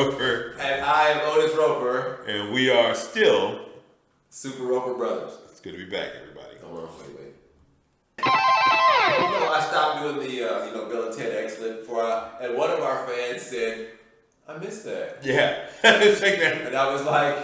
Roper. And I am Otis Roper. And we are still SuperRoperBros. It's good to be back, everybody. Hold on, wait. I stopped doing the Bill and Ted Excellent and one of our fans said, I missed that. Yeah. It's like that. And I was like,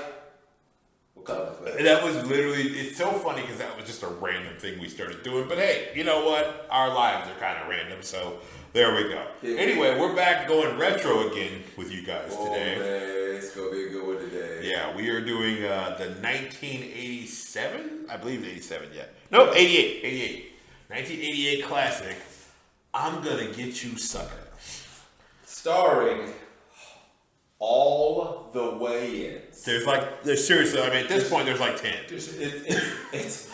what kind of fun? That was literally, it's so funny because that was just a random thing we started doing. But hey, you know what? Our lives are kind of random, so there we go. Yeah. Anyway, we're back going retro again with you guys today. Man, it's going to be a good one today. Yeah, we are doing the 1987? I believe 87 yet. No, 88. 1988 classic, I'm Gonna Get You Sucka. Starring all the Wayans. There's seriously, I mean, at this point, there's like 10. It's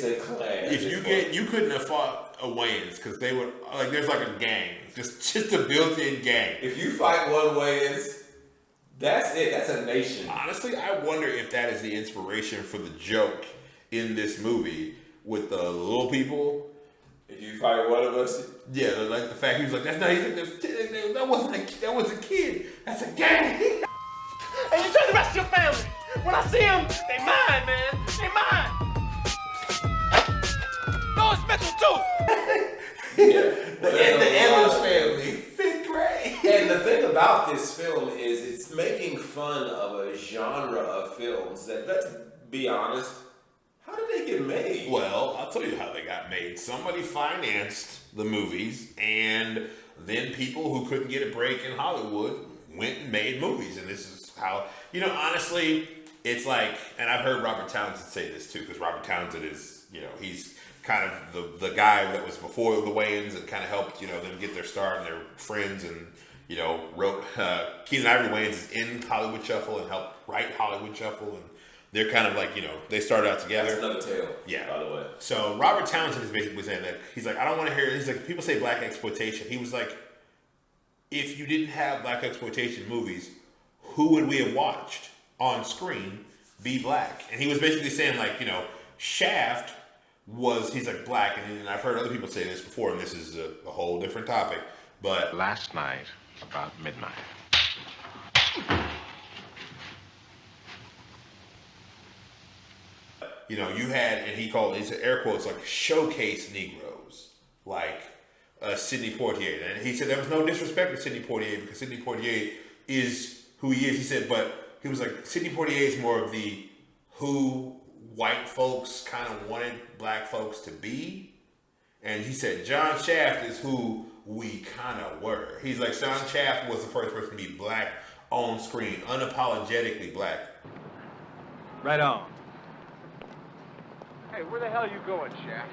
a clan. You couldn't have fought a Wayans because they would, like, there's like a gang. Just a built-in gang. If you fight one Wayans, that's it. That's a nation. Honestly, I wonder if that is the inspiration for the joke in this movie with the little people. If you fight one of us, yeah, like the fact he was like, that's not. He's like, that wasn't a kid. That's a gang. And you tell the rest of your family. When I see them, they mine, man. They mine. No, it's Mitchell too. Yeah, the Evans family, 5th grade. And the thing about this film is it's making fun of a genre of films that, let's be honest, how did they get made? Well, I'll tell you how they got made. Somebody financed the movies, and then people who couldn't get a break in Hollywood went and made movies. And this is how, honestly, it's like, and I've heard Robert Townsend say this too, because Robert Townsend is, he's kind of the guy that was before the Wayans and kind of helped, them get their start and their friends and, wrote, Keenan Ivory Wayans is in Hollywood Shuffle and helped write Hollywood Shuffle, and they're kind of like, they started out together. That's another tale, yeah, by the way. So Robert Townsend is basically saying that, he's like, I don't want to hear, he's like, people say black exploitation. He was like, if you didn't have black exploitation movies, who would we have watched on screen be black? And he was basically saying like, Shaft was, he's like black, and I've heard other people say this before, and this is a whole different topic, but last night, about midnight, you had, and he said air quotes, like showcase Negroes, like Sidney Poitier. And he said there was no disrespect to Sidney Poitier because Sidney Poitier is who he is. He said, but he was like, Sidney Poitier is more of the who white folks kind of wanted black folks to be. And he said, John Shaft is who we kind of were. He's like, John Shaft was the first person to be black on screen, unapologetically black. Right on. Hey, where the hell are you going, Shaft?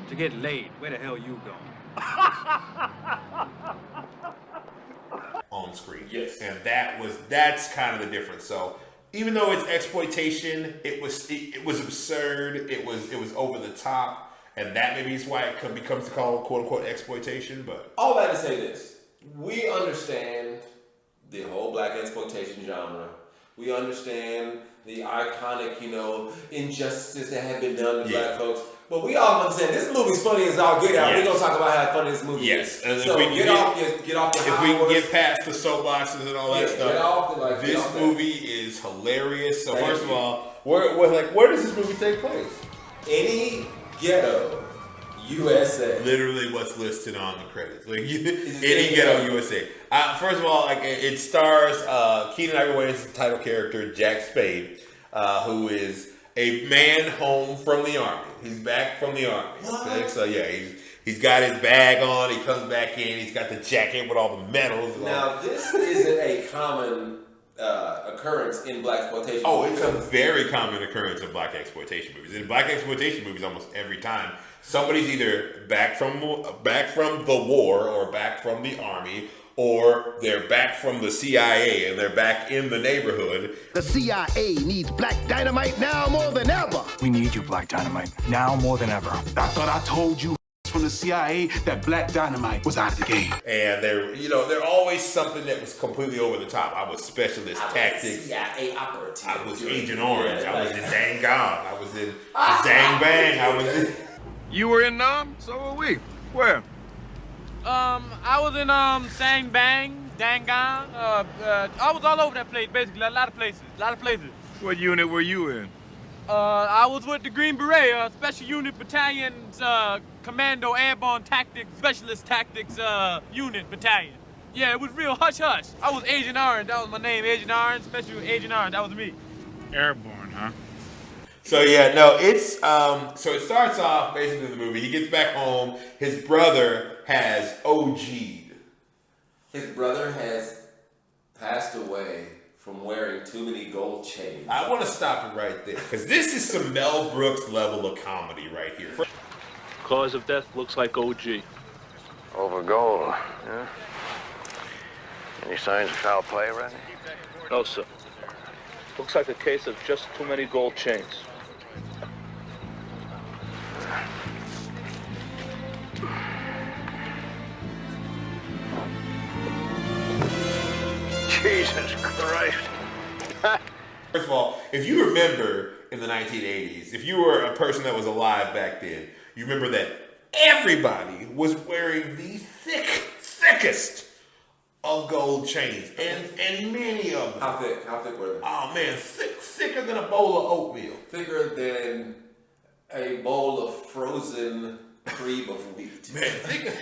To get laid. Where the hell you going? On screen. Yes. And that's kind of the difference. So even though it's exploitation, it was absurd, it was over the top, and that maybe is why it becomes called quote unquote exploitation. But all that to say this, we understand the whole black exploitation genre. We understand the iconic, injustices that have been done to black folks. But we all understand this movie's funny as all get out. Yes. We're gonna talk about how funny this movie is. And so if we get off the if we can get past the soapboxes and all that stuff, this movie is hilarious. So first of all, where does this movie take place? Any ghetto, USA. Literally, what's listed on the credits? Like any ghetto, USA. First of all, it stars Keenan Ivory Wayans' title character, Jack Spade, who is a man home from the army. He's back from the army. Okay? So yeah, he's got his bag on. He comes back in. He's got the jacket with all the medals. Now this isn't a common occurrence in blaxploitation. Oh, it's a very common occurrence in black exploitation movies. In black exploitation movies, almost every time somebody's either back from the war or back from the army, or they're back from the CIA and they're back in the neighborhood. The CIA needs black dynamite now more than ever. We need you, Black Dynamite, now more than ever. I thought I told you from the CIA that Black Dynamite was out of the game. And they're always something that was completely over the top. I was specialist tactics. CIA operative. I was Agent Orange. I was in Dang Gone. I was in Zang Bang. I was in... You were in so were we. Where? I was in Sang Bang, Dangon. I was all over that place, basically, a lot of places. What unit were you in? I was with the Green Beret, Special Unit Battalion's Commando Airborne Tactics, Specialist Tactics Unit Battalion. Yeah, it was real hush-hush. I was Agent Orange, that was my name, Agent Orange, Special Agent Orange, that was me. Airborne, huh? So yeah, no, it's so it starts off basically in the movie. He gets back home. His brother has OG'd. His brother has passed away from wearing too many gold chains. I want to stop it right there because this is some Mel Brooks level of comedy right here. Cause of death looks like OG. Over gold, yeah? Any signs of foul play, Randy? No, sir. Looks like a case of just too many gold chains. Jesus Christ. First of all, if you remember in the 1980s, if you were a person that was alive back then, you remember that everybody was wearing the thickest of gold chains, and many of them. How thick? How thick were they? Oh man, thicker than a bowl of oatmeal. Thicker than a bowl of frozen cream of wheat. Man, thicker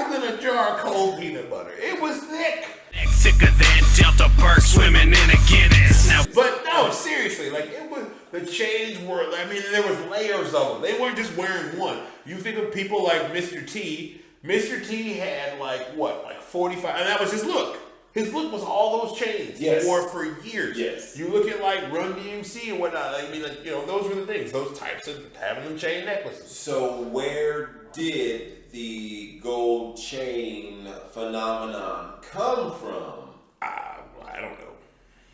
than a jar of cold peanut butter. It was thick. Thicker than Delta Burke swimming in a Guinness. But no, seriously, like it was. The chains were. I mean, there was layers of them. They weren't just wearing one. You think of people like Mr. T. Mr. T had like 45, and that was his look. His look was all those chains Yes. he wore for years. Yes. You look at like Run DMC and whatnot. I mean, like, you know, those were the things. Those types of having them chain necklaces. So where did the gold chain phenomenon come from? I don't know.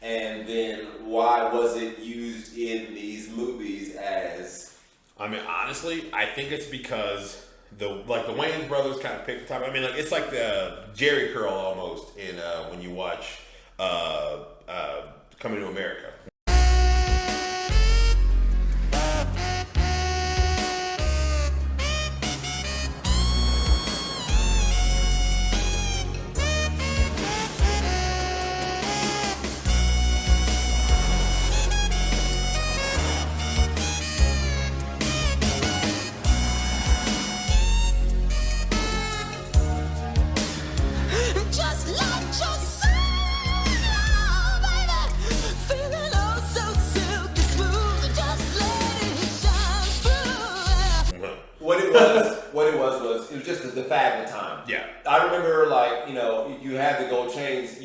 And then why was it used in these movies as? I mean, honestly, I think it's because the Wayans brothers kind of picked the top. I mean, like it's like the Jerry curl almost in when you watch Coming to America. What it was it was just the fad of the time. Yeah. I remember, like, you know, you had the gold chains.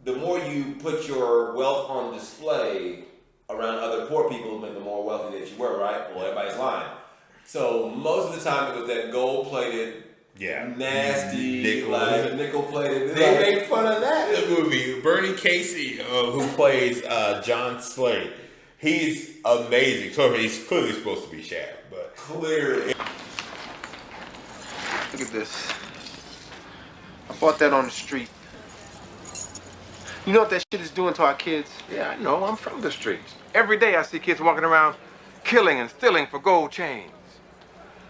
The more you put your wealth on display around other poor people, the more wealthy that you were, right? Well, everybody's lying. So most of the time it was that gold-plated, nasty, nickel-plated. They make fun of that in the movie. Bernie Casey, who plays John Slade, he's amazing. So he's clearly supposed to be Shaft, but clearly. Look at this. I bought that on the street. You know what that shit is doing to our kids? Yeah, I know. I'm from the streets. Every day I see kids walking around killing and stealing for gold chains.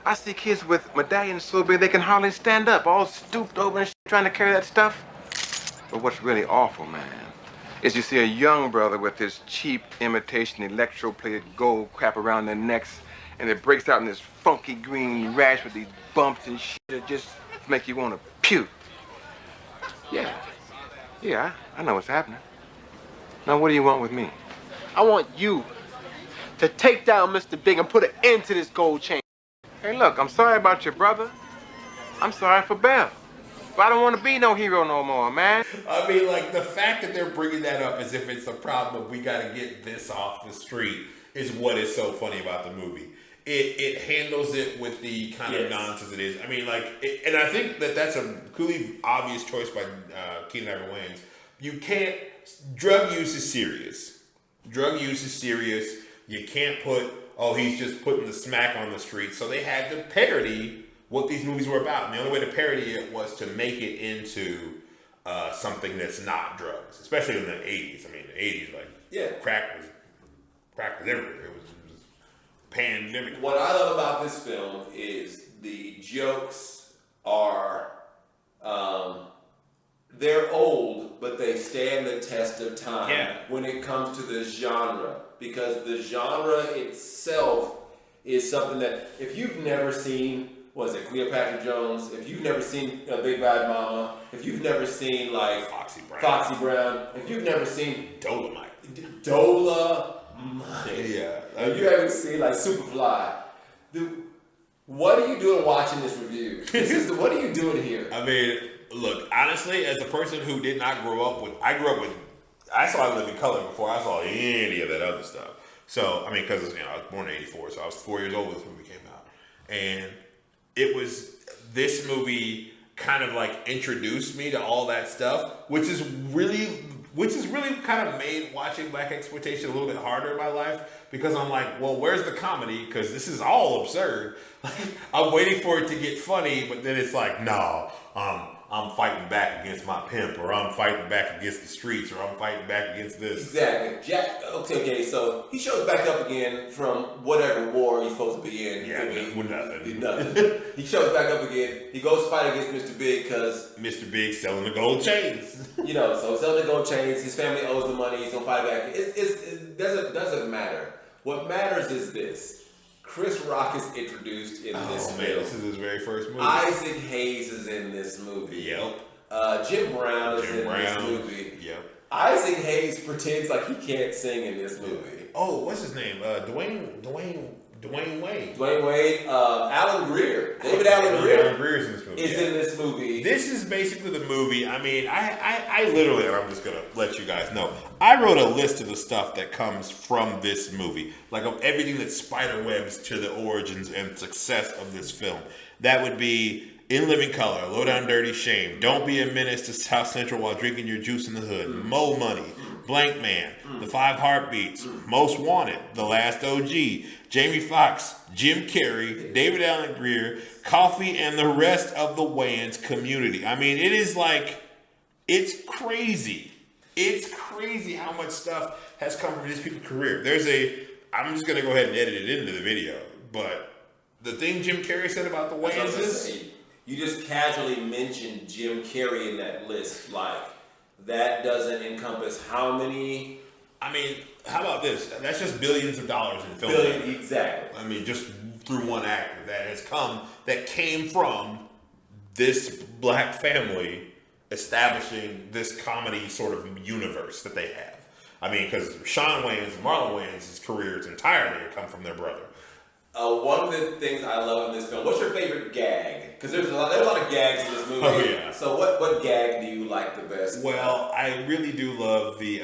I see kids with medallions so big they can hardly stand up, all stooped over and shit, trying to carry that stuff. But what's really awful, man, is you see a young brother with this cheap imitation electroplated gold crap around their necks, and it breaks out in this funky green rash with these bumps and shit that just make you want to puke. Yeah, I know what's happening. Now, what do you want with me? I want you to take down Mr. Big and put an end to this gold chain. Hey, look, I'm sorry about your brother. I'm sorry for Bell. But I don't want to be no hero no more, man. I mean, like, the fact that they're bringing that up as if it's a problem of we got to get this off the street is what is so funny about the movie. It handles it with the kind of nonsense it is. I mean, like, and I think that's a clearly obvious choice by Keenan Ivory Wayans. You can't, drug use is serious. Drug use is serious. You can't put, he's just putting the smack on the street. So they had to parody what these movies were about. And the only way to parody it was to make it into something that's not drugs, especially in the 80s. I mean, the 80s, like, crack was everywhere. It was pandemic. What I love about this film is the jokes are they're old, but they stand the test of time Yeah. when it comes to the genre. Because the genre itself is something that, if you've never seen, was it Cleopatra Jones? If you've never seen Big Bad Mama, if you've never seen like Foxy Brown, if you've never seen Dolomite. Yeah. if you haven't seen like Superfly, what are you doing watching this review? What are you doing here? I mean, look, honestly, as a person who did not grow up with, I saw Living Color before I saw any of that other stuff. So, I mean, because, I was born in 84, so I was 4 years old when this movie came out. And this movie kind of like introduced me to all that stuff, which is really kind of made watching black exploitation a little bit harder in my life, because I'm like, well, where's the comedy? Because this is all absurd. Like, I'm waiting for it to get funny, but then it's like, no, I'm fighting back against my pimp, or I'm fighting back against the streets, or I'm fighting back against this. Exactly. Jack. Okay. So he shows back up again from whatever war he's supposed to be in. Yeah, with nothing. Nothing. He shows back up again. He goes to fight against Mr. Big because Mr. Big selling the gold chains. So selling the gold chains. His family owes the money. He's gonna fight back. It doesn't matter. What matters is this. Chris Rock is introduced in this film. This is his very first movie. Isaac Hayes is in this movie. Yep. Jim Brown is in this movie. Yep. Isaac Hayes pretends like he can't sing in this movie. Oh, what's his name? Dwayne Wade. Dwayne Wade. Alan Greer. David Alan Greer. Alan Greer is in this movie. In this movie. This is basically the movie. I mean, I literally, and I'm just gonna let you guys know, I wrote a list of the stuff that comes from this movie, like of everything that spiderwebs to the origins and success of this film. That would be In Living Color, Low Down Dirty Shame, Don't Be a Menace to South Central While Drinking Your Juice in the Hood, Mo Money, Blank Man, The Five Heartbeats, Most Wanted, The Last OG, Jamie Foxx, Jim Carrey, David Alan Greer, Coffee, and the rest of the Wayans community. I mean, it is like, it's crazy. It's crazy how much stuff has come from this people's career. I'm just going to go ahead and edit it into the video, but the thing Jim Carrey said about the Wayans is... You just casually mentioned Jim Carrey in that list. Like, that doesn't encompass how many... I mean, how about this? That's just billions of dollars in film. Exactly. I mean, just through one actor that came from this black family establishing this comedy sort of universe that they have. I mean, because Sean Wayans and Marlon Wayans' careers entirely come from their brother. One of the things I love in this film, what's your favorite gag? Because there's a lot of gags in this movie. Oh, yeah. So what gag do you like the best? Well, I really do love the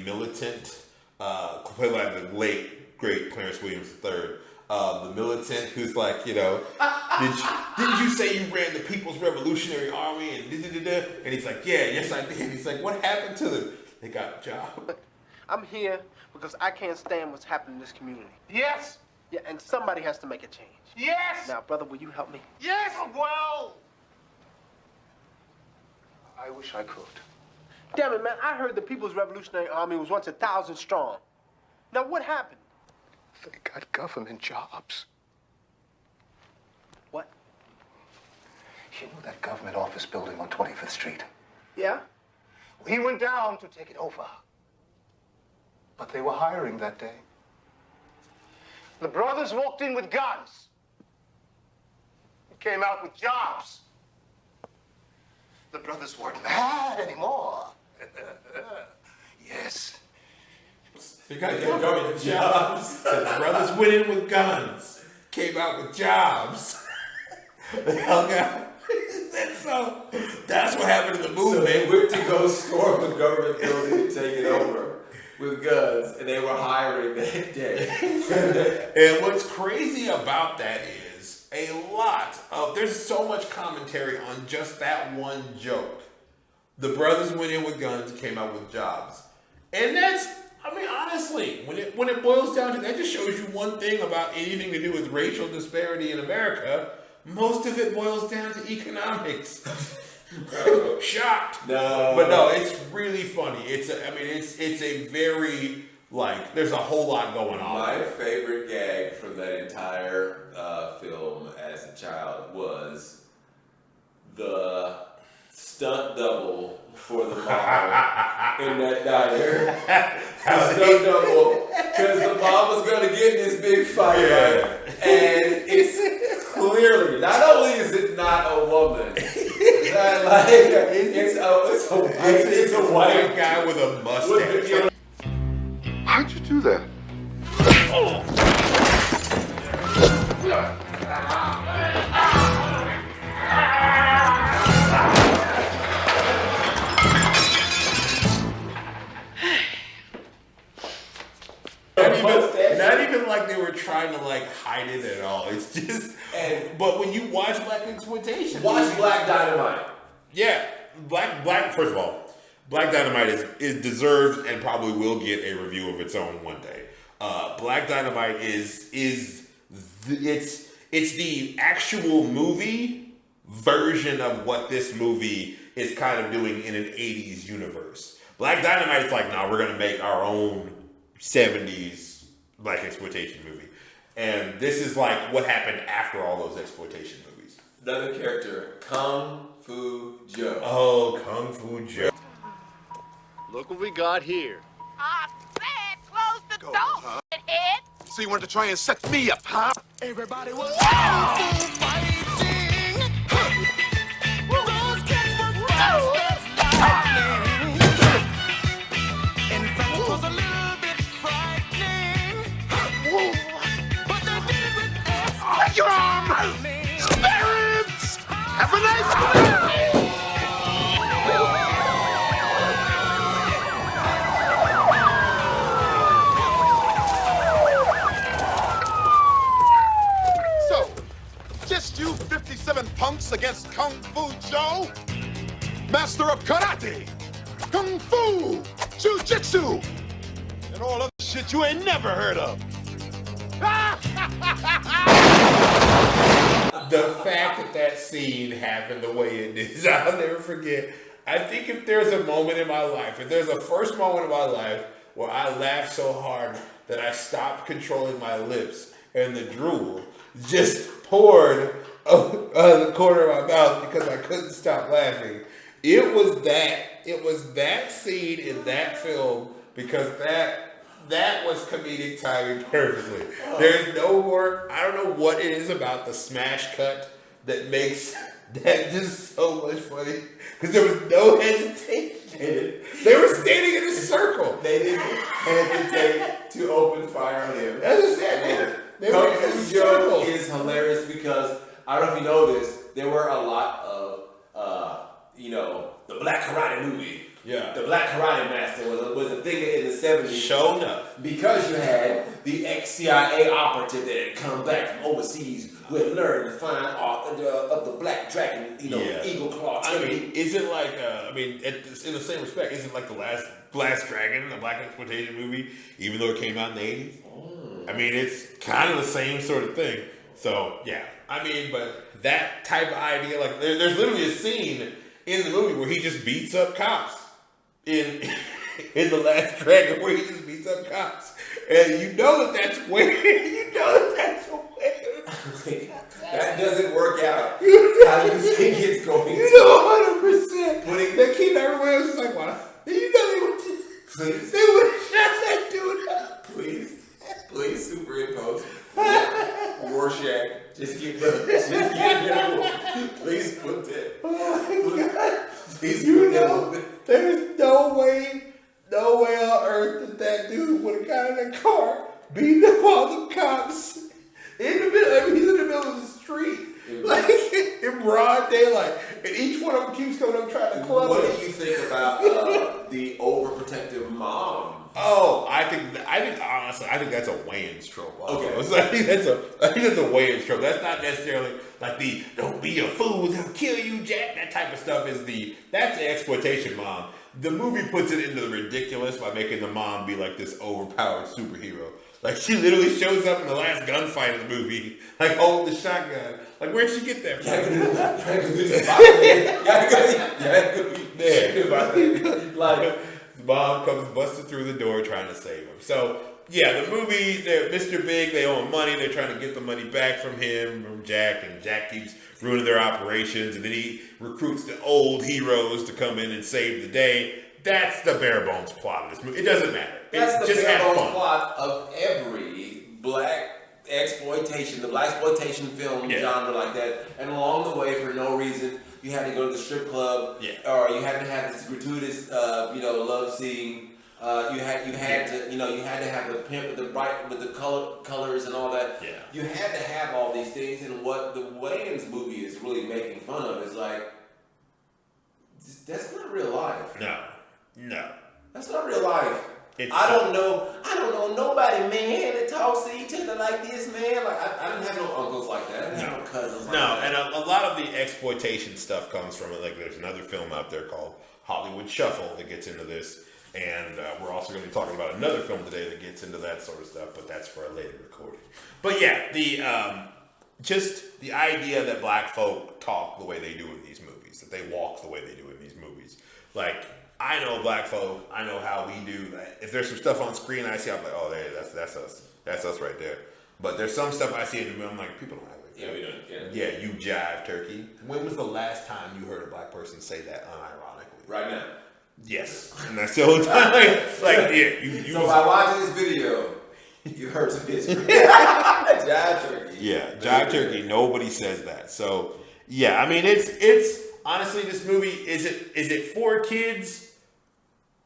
militant, played by the late, great Clarence Williams III. The militant who's like, didn't you say you ran the People's Revolutionary Army and da-da-da-da? And he's like, yeah, yes I did. And he's like, what happened to them? They got a job. I'm here because I can't stand what's happening in this community. Yes! Yeah, and somebody has to make a change. Yes! Now, brother, will you help me? Yes! Well! I wish I could. Damn it, man, I heard the People's Revolutionary Army was once 1,000 strong. Now, what happened? They got government jobs. What? You know that government office building on 25th Street? Yeah? We went down to take it over. But they were hiring that day. The brothers walked in with guns. We came out with jobs. The brothers weren't mad anymore. Yes. They got government jobs. The brothers went in with guns, came out with jobs. They hung out. And so that's what happened in the movie. So they went to go storm the government building and take it over with guns, and they were hiring that day. And what's crazy about that is there's so much commentary on just that one joke. The brothers went in with guns, came out with jobs. And that's, I mean, honestly, when it boils down to that, just shows you one thing about anything to do with racial disparity in America. Most of it boils down to economics. Shocked. No. But no, it's really funny. It's a very, there's a whole lot going on. My favorite gag from that entire film as a child was stunt double for the mom in that diner. Stunt double because the mom was gonna get in this big fight, right? And it's clearly not only is it not a woman, it's a white guy with a mustache. How'd you do that? Not even like they were trying to like hide it at all. It's just. But when you watch Blaxploitation, watch Black Dynamite. Yeah, Black. First of all, Black Dynamite is deserves and probably will get a review of its own one day. Black Dynamite it's the actual movie version of what this movie is kind of doing in an 80s universe. Black Dynamite is like, nah, we're gonna make our own 70s Blaxploitation movie. And this is like what happened after all those exploitation movies. Another character, Kung Fu Joe. Oh, Kung Fu Joe. Look what we got here. I said close the door, shithead. So you wanted to try and set me up, huh? Everybody was fighting. Those cats were fast as lightning. In fact, it was a little bit frightening. But they did it with Take your arm! Spirits! Have a nice day! Just you 57 punks against Kung Fu Joe? Master of karate, kung fu, jiu-jitsu, and all other shit you ain't never heard of. The fact that scene happened the way it did, I'll never forget. I think if there's a moment in my life, if there's a first moment in my life where I laughed so hard that I stopped controlling my lips and the drool just poured out the corner of my mouth because I couldn't stop laughing. It was that scene in that film because that was comedic timing perfectly. There's no more, I don't know what it is about the smash cut that makes that just so much funny because there was no hesitation. They were standing in a circle. They didn't hesitate to open fire on him. That's what I said. Kung Fu Joe is hilarious because I don't know if you know this. There were a lot of, the Black Karate movie. Yeah. The Black Karate Master was a thing in the 70s. Sure enough. Because you had the ex-CIA operative that had come back from overseas who had learned the fine art of the Black Dragon, Eagle Claw. I mean, is it like, in the same respect, is it like the last Dragon, the Blaxploitation movie, even though it came out in the 80s? I mean, it's kind of the same sort of thing. So, yeah. I mean, but that type of idea, like, there's literally a scene in the movie where he just beats up cops in The Last Dragon, where he just beats up cops. And you know that's weird. That doesn't work out. How do you think it's going to? 100%. That Keenan Ivory Wayans was like, wow. You know they would shut that dude up. Please superimpose. Rorschach. Just get rid Please put that. Oh my God. Please put that. There's no way on earth that dude would have got in a car, beating up all the cops in the middle. I mean, he's in the middle of the street, like in broad daylight, and each one of them keeps coming up trying to club him. What do you think about the overprotective mom? Oh, I think honestly, that's a Wayans trope. Okay. I think that's a Wayans trope. That's not necessarily like the "don't be a fool, they'll kill you, Jack." That type of stuff that's the exploitation mom. The movie puts it into the ridiculous by making the mom be like this overpowered superhero. Like she literally shows up in the last gunfight of the movie, like holding the shotgun. Like where'd she get that from? Like mom comes busting through the door trying to save him. So yeah, the movie, they're Mr. Big, they owe him money, they're trying to get the money back from him, from Jack, and Jack keeps ruining their operations, and then he recruits the old heroes to come in and save the day. That's the bare bones plot of this movie. It doesn't matter. That's Just the bare have bones fun. plot of every black exploitation, the Blaxploitation film genre like that. And along the way, for no reason, you had to go to the strip club, or you had to have this gratuitous, love scene. You had to have the pimp with the bright, with the colors and all that. Yeah. You had to have all these things, and what the Wayans movie is really making fun of is like, that's not real life. No. That's not real life. I don't know nobody, man, that talks to each other like this, man. Like I didn't have no uncles like that. I didn't have no cousins like that. And a lot of the exploitation stuff comes from it. Like there's another film out there called Hollywood Shuffle that gets into this. And we're also going to be talking about another film today that gets into that sort of stuff, but that's for a later recording. But yeah, just the idea that black folk talk the way they do in these movies, that they walk the way they do in these movies. Like, I know black folk, I know how we do. If there's some stuff on screen I see, I'm like, oh, that's us. That's us right there. But there's some stuff I see in the movie, I'm like, people don't act like that. Yeah, we don't. Yeah, you jive, turkey. When was the last time you heard a black person say that unironically? Right now. Yes, and that's the whole time. So by watching this video, you heard some history. Jive turkey. Yeah, jive turkey. Nobody says that. So yeah, I mean, it's honestly, this movie is it for kids?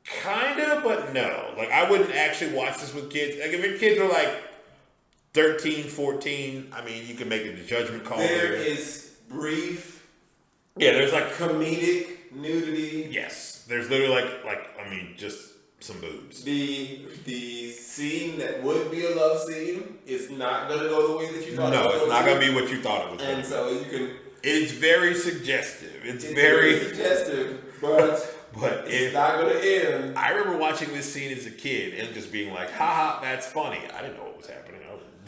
Kinda, but no. Like, I wouldn't actually watch this with kids. Like, if your kids are like 13, 14, I mean, you can make a judgment call. There is brief. Yeah, there's like comedic nudity. Yes. There's literally just some boobs. The scene that would be a love scene is not going to go the way that you thought it was. No, it's not going to be what you thought it was going to be. And so you can... It's very suggestive. It's very suggestive, but it's not going to end. I remember watching this scene as a kid and just being like, haha, that's funny. I didn't know what was happening.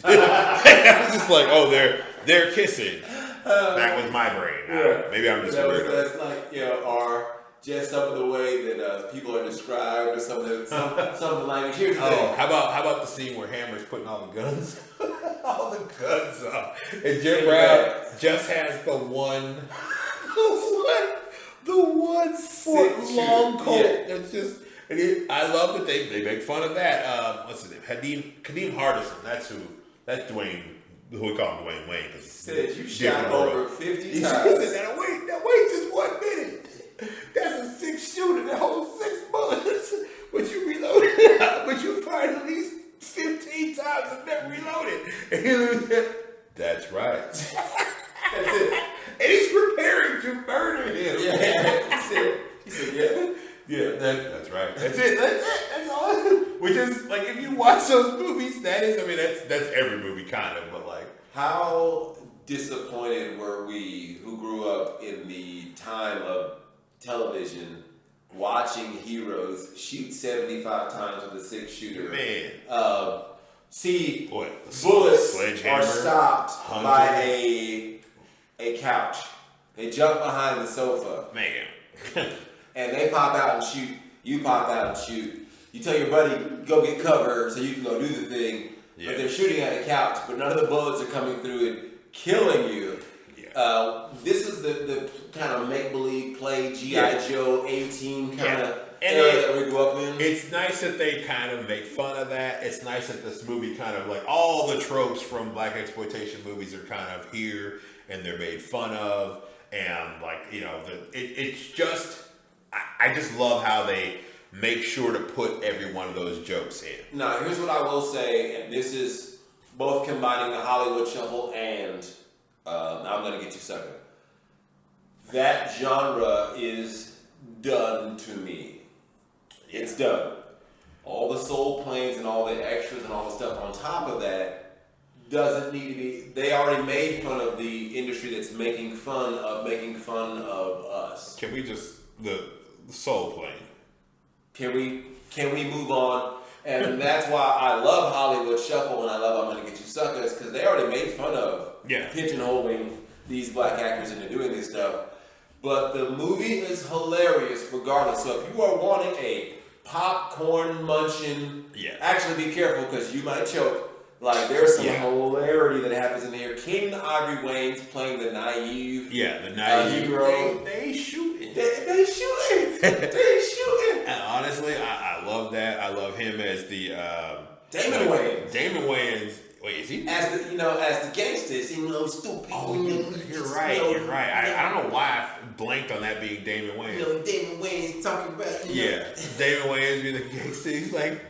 I was just like, oh, they're kissing. That was my brain. Maybe I'm just a weirdo. That's like, or just some of the way that people are described, or some of the language. Here's the thing. How about the scene where Hammer's putting all the guns up, and Jim Brown just has the one foot long coat. That's just. I love that they make fun of that. What's his name? Kadeem Hardison. That's Dwayne. Who we call him Dwayne Wayne. Because said you shot over 50 times. Now wait just 1 minute. That's a 6 shooter that holds 6 bullets. But you reloaded it. But you fired at least 15 times and never reloaded. That's right. That's it. And he's preparing to murder him. Yeah. He said, yeah. Yeah, that's right. That's it. That's all. Which is like, if you watch those movies, that's every movie kind of, but like. How disappointed were we who grew up in the time of television watching heroes shoot 75 times with a 6 shooter? Man. See, bullets are stopped by a couch. They jump behind the sofa. Man. And they pop out and shoot. You pop out and shoot. You tell your buddy, go get cover so you can go do the thing. Yeah. But they're shooting at a couch, but none of the bullets are coming through and killing you. Yeah. This is the kind of make-believe play, G.I. Joe, A-Team kind of era that we grew up in. It's nice that they kind of make fun of that. It's nice that this movie kind of, like, all the tropes from black exploitation movies are kind of here, and they're made fun of. And, like, it's just... I just love how they make sure to put every one of those jokes in. Now, here's what I will say, and this is both combining the Hollywood Shuffle and I'm Gonna Get You Sucka. That genre is done to me. It's done. All the soul planes and all the extras and all the stuff on top of that doesn't need to be. They already made fun of the industry that's making fun of us. Can we just the soul plane? Can we move on? And that's why I love Hollywood Shuffle and I love I'm Gonna Get You Suckers, because they already made fun of pigeonholing these black actors into doing this stuff. But the movie is hilarious regardless. So if you are wanting a popcorn munching. Yeah. Actually, be careful because you might choke. Like, there's some hilarity that happens in here. Keenan Ivory Wayans playing the naive. Yeah, the naive. hero. They shooting. They shooting. They shooting. And honestly, I love that. I love him as the Damon Wayans. Damon Wayans. Wait, is he? As the gangster, seems a little stupid. Oh, you're right. You're right. I don't know why I blanked on that being Damon Wayans. You know, Damon Wayans talking about. Damon Wayans being the gangster. He's like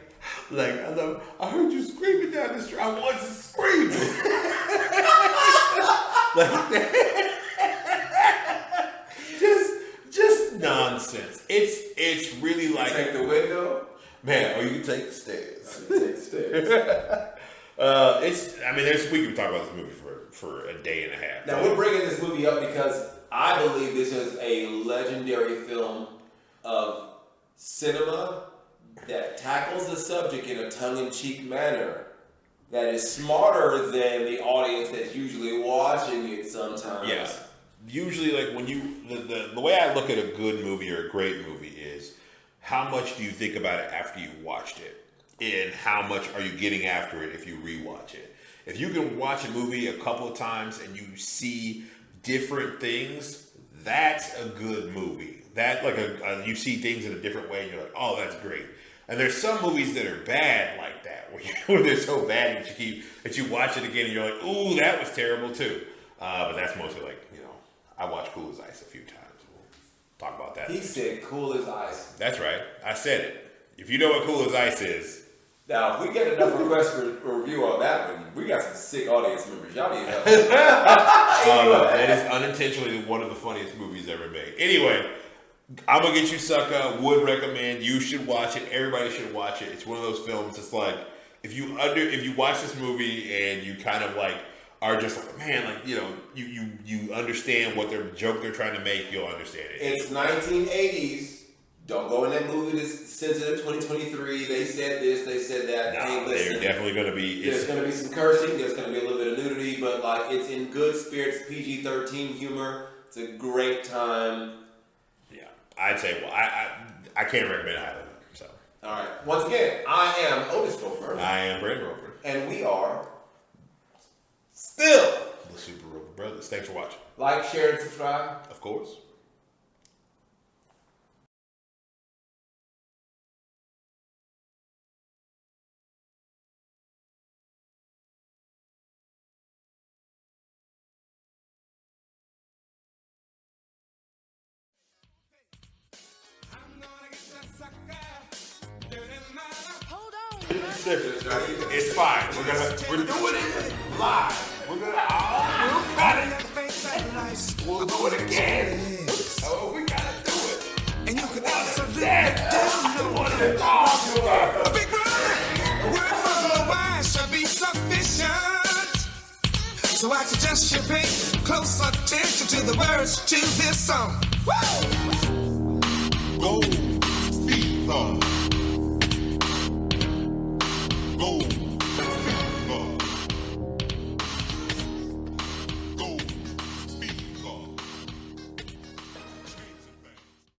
I heard you screaming down the street. I wasn't screaming. Like that. Just nonsense. It's really like take the window, man, or you can take the stairs. Take the stairs. We can talk about this movie for a day and a half. Now we're bringing this movie up because I believe this is a legendary film of cinema that tackles the subject in a tongue-in-cheek manner that is smarter than the audience that's usually watching it sometimes. Yeah. Usually, like, when you the way I look at a good movie or a great movie is how much do you think about it after you watched it, and how much are you getting after it if you rewatch it. If you can watch a movie a couple of times and you see different things, that's a good movie. That you see things in a different way and you're like, oh, that's great. And there's some movies that are bad like that, where they're so bad that you watch it again and you're like, ooh, that was terrible too. But that's mostly like, I watched Cool as Ice a few times. We'll talk about that. He said Cool as Ice. That's right. I said it. If you know what Cool as Ice is. Now, if we get enough requests for a review on that one, we got some sick audience members. Y'all need help. That is unintentionally one of the funniest movies ever made. Anyway, I'm going to get you Sucka. Would recommend. You should watch it. Everybody should watch it. It's one of those films. It's like, if you watch this movie and you kind of like, are just like, man, like, you understand what their joke they're trying to make, you'll understand it. It's 1980s. Don't go in that movie that's sensitive 2023. They said this, they said that. No, they're definitely going to be. There's going to be some cursing. There's going to be a little bit of nudity, but like it's in good spirits, PG-13 humor. It's a great time. Yeah, I'd say. Well, I can't recommend it highly. So, all right. Once again, I am Otis Roper. I am Brandon Roper, and we are still the SuperRoperBros. Thanks for watching. Like, share, and subscribe. Of course. It's fine. We're doing it live. We'll cut it. We'll do it again. Oh, we gotta do it. And you can absolutely do one of the dogs. Big brother, a word from the wise shall be sufficient. So I suggest you pay close attention to the words to this song. Woo!